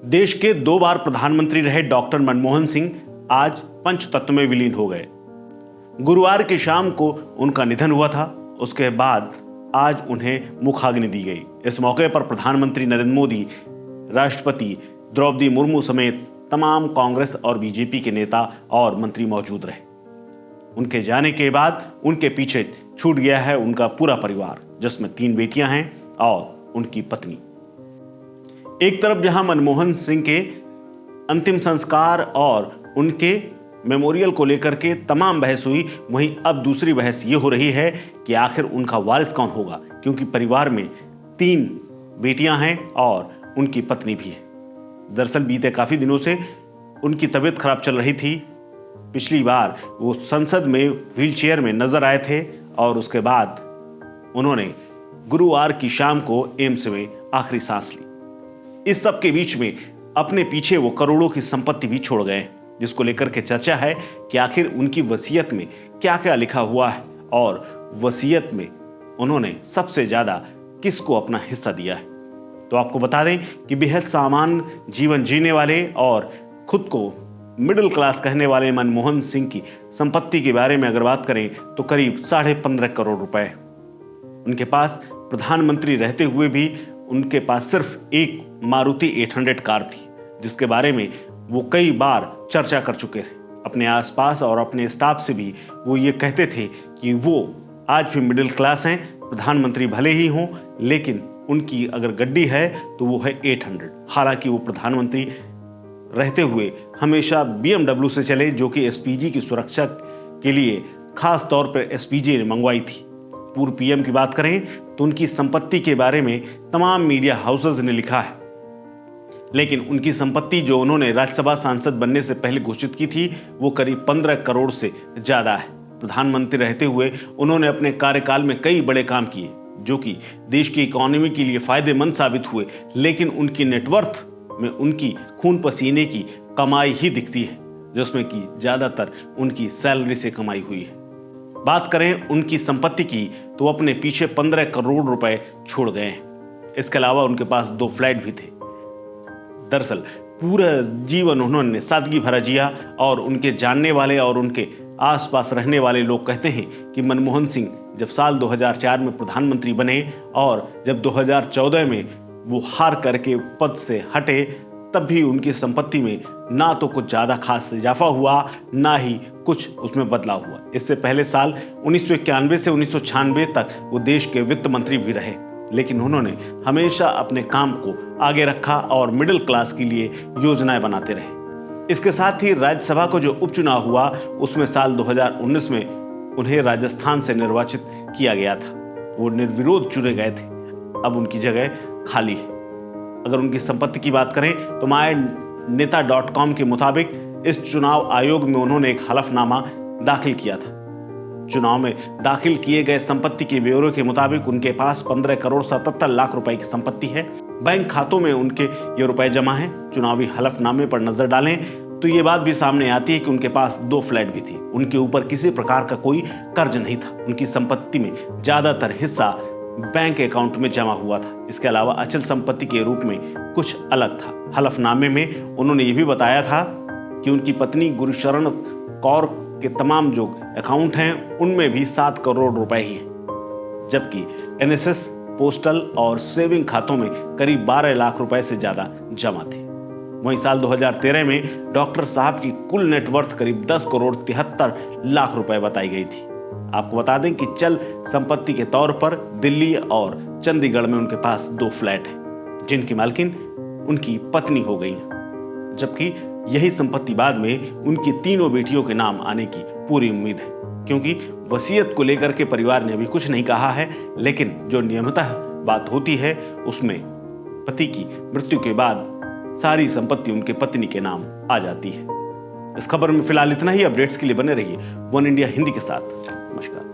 देश के 2 बार प्रधानमंत्री रहे डॉक्टर मनमोहन सिंह आज पंचतत्व में विलीन हो गए। गुरुवार की शाम को उनका निधन हुआ था। उसके बाद आज उन्हें मुखाग्नि दी गई। इस मौके पर प्रधानमंत्री नरेंद्र मोदी, राष्ट्रपति द्रौपदी मुर्मू समेत तमाम कांग्रेस और बीजेपी के नेता और मंत्री मौजूद रहे। उनके जाने के बाद उनके पीछे छूट गया है उनका पूरा परिवार, जिसमें 3 बेटियां हैं और उनकी पत्नी। एक तरफ जहां मनमोहन सिंह के अंतिम संस्कार और उनके मेमोरियल को लेकर के तमाम बहस हुई, वहीं अब दूसरी बहस ये हो रही है कि आखिर उनका वारिस कौन होगा, क्योंकि परिवार में 3 बेटियां हैं और उनकी पत्नी भी है। दरअसल बीते काफी दिनों से उनकी तबीयत खराब चल रही थी। पिछली बार वो संसद में व्हीलचेयर में नजर आए थे और उसके बाद उन्होंने गुरुवार की शाम को एम्स में आखिरी सांस ली। इस सब के बीच में अपने पीछे वो करोड़ों की संपत्ति भी छोड़ गए, जिसको लेकर के चर्चा है कि आखिर उनकी वसीयत में क्या क्या लिखा हुआ है और वसीयत में उन्होंने सबसे ज्यादा किसको अपना हिस्सा दिया है। तो आपको बता दें कि बेहद सामान्य जीवन जीने वाले और खुद को मिडिल क्लास कहने वाले मनमोहन सिंह की संपत्ति के बारे में अगर बात करें तो करीब 15.5 करोड़ रुपए। उनके पास प्रधानमंत्री रहते हुए भी उनके पास सिर्फ एक मारुति 800 कार थी, जिसके बारे में वो कई बार चर्चा कर चुके थे। अपने आसपास और अपने स्टाफ से भी वो ये कहते थे कि वो आज भी मिडिल क्लास हैं, प्रधानमंत्री भले ही हों लेकिन उनकी अगर गड्डी है तो वो है 800। हालांकि वो प्रधानमंत्री रहते हुए हमेशा BMW से चले, जो कि एसपीजी की सुरक्षा के लिए खास तौर पर एसपीजी ने मंगवाई थी। पूर्व पीएम की बात करें तो उनकी संपत्ति के बारे में तमाम मीडिया हाउसेस ने लिखा है, लेकिन उनकी संपत्ति जो उन्होंने राज्यसभा सांसद बनने से पहले घोषित की थी वो करीब 15 करोड़ से ज्यादा है। प्रधानमंत्री रहते हुए उन्होंने अपने कार्यकाल में कई बड़े काम किए जो कि देश की इकोनॉमी के लिए फायदेमंद साबित हुए, लेकिन उनकी नेटवर्थ में उनकी खून पसीने की कमाई ही दिखती है, जिसमें कि ज्यादातर उनकी सैलरी से कमाई हुई है। बात करें उनकी संपत्ति की तो अपने पीछे 15 करोड़ रुपए छोड़ गए हैं। इसके अलावा उनके पास 2 फ्लैट भी थे। दरअसल पूरा जीवन उन्होंने सादगी भरा जिया और उनके जानने वाले और उनके आसपास रहने वाले लोग कहते हैं कि मनमोहन सिंह जब साल 2004 में प्रधानमंत्री बने और जब 2014 में वो हार करके पद से हटे, तब भी उनकी संपत्ति में ना तो कुछ ज्यादा खास इजाफा हुआ, ना ही कुछ उसमें बदलाव हुआ। इससे पहले साल 1991 से 1996 तक वो देश के वित्त मंत्री भी रहे, लेकिन उन्होंने हमेशा अपने काम को आगे रखा और मिडिल क्लास के लिए योजनाएं बनाते रहे। इसके साथ ही राज्यसभा को जो उपचुनाव हुआ उसमें साल 2019 में उन्हें राजस्थान से निर्वाचित किया गया था। वो निर्विरोध चुने गए थे, अब उनकी जगह खाली है। अगर उनकी संपत्ति की बात करें तो MyNeta.com के मुताबिक इस चुनाव आयोग में उन्होंने एक हलफनामा दाखिल किया था। चुनाव में दाखिल किए गए संपत्ति के ब्यौरे के मुताबिक उनके पास 15 करोड़ 77 लाख रुपए की संपत्ति है। बैंक खातों में उनके ये रुपए जमा हैं। चुनावी हलफनामे पर नजर डालें तो ये बात भी सामने आती है कि उनके पास 2 फ्लैट भी थी। उनके ऊपर किसी प्रकार का कोई कर्ज नहीं था। उनकी संपत्ति में ज्यादातर हिस्सा बैंक अकाउंट में जमा हुआ था। इसके अलावा अचल संपत्ति के रूप में कुछ अलग था। हलफनामे में उन्होंने ये भी बताया था कि उनकी पत्नी गुरशरण कौर के तमाम जो अकाउंट हैं उनमें भी 7 करोड़ रुपए ही हैं, जबकि NSS, पोस्टल और सेविंग खातों में करीब 12 लाख रुपए से ज्यादा जमा थे। वहीं साल 2013 में डॉक्टर साहब की कुल नेटवर्थ करीब 10 करोड़ 73 लाख रुपए बताई गई थी। आपको बता दें कि चल संपत्ति के तौर पर दिल्ली और चंडीगढ़ में उनके पास 2 फ्लैट हैं, जिनकी मालकिन उनकी पत्नी हो गई, जबकि यही संपत्ति बाद में उनकी 3 बेटियों के नाम आने की पूरी उम्मीद है, क्योंकि वसीयत को लेकर के परिवार ने अभी कुछ नहीं कहा है, लेकिन जो नियमितः बात होती है उसमें पति की मृत्यु के बाद सारी संपत्ति उनके पत्नी के नाम आ जाती है। इस खबर में फिलहाल इतना ही। अपडेट्स के लिए बने रहिए वन इंडिया हिंदी के साथ। नमस्कार।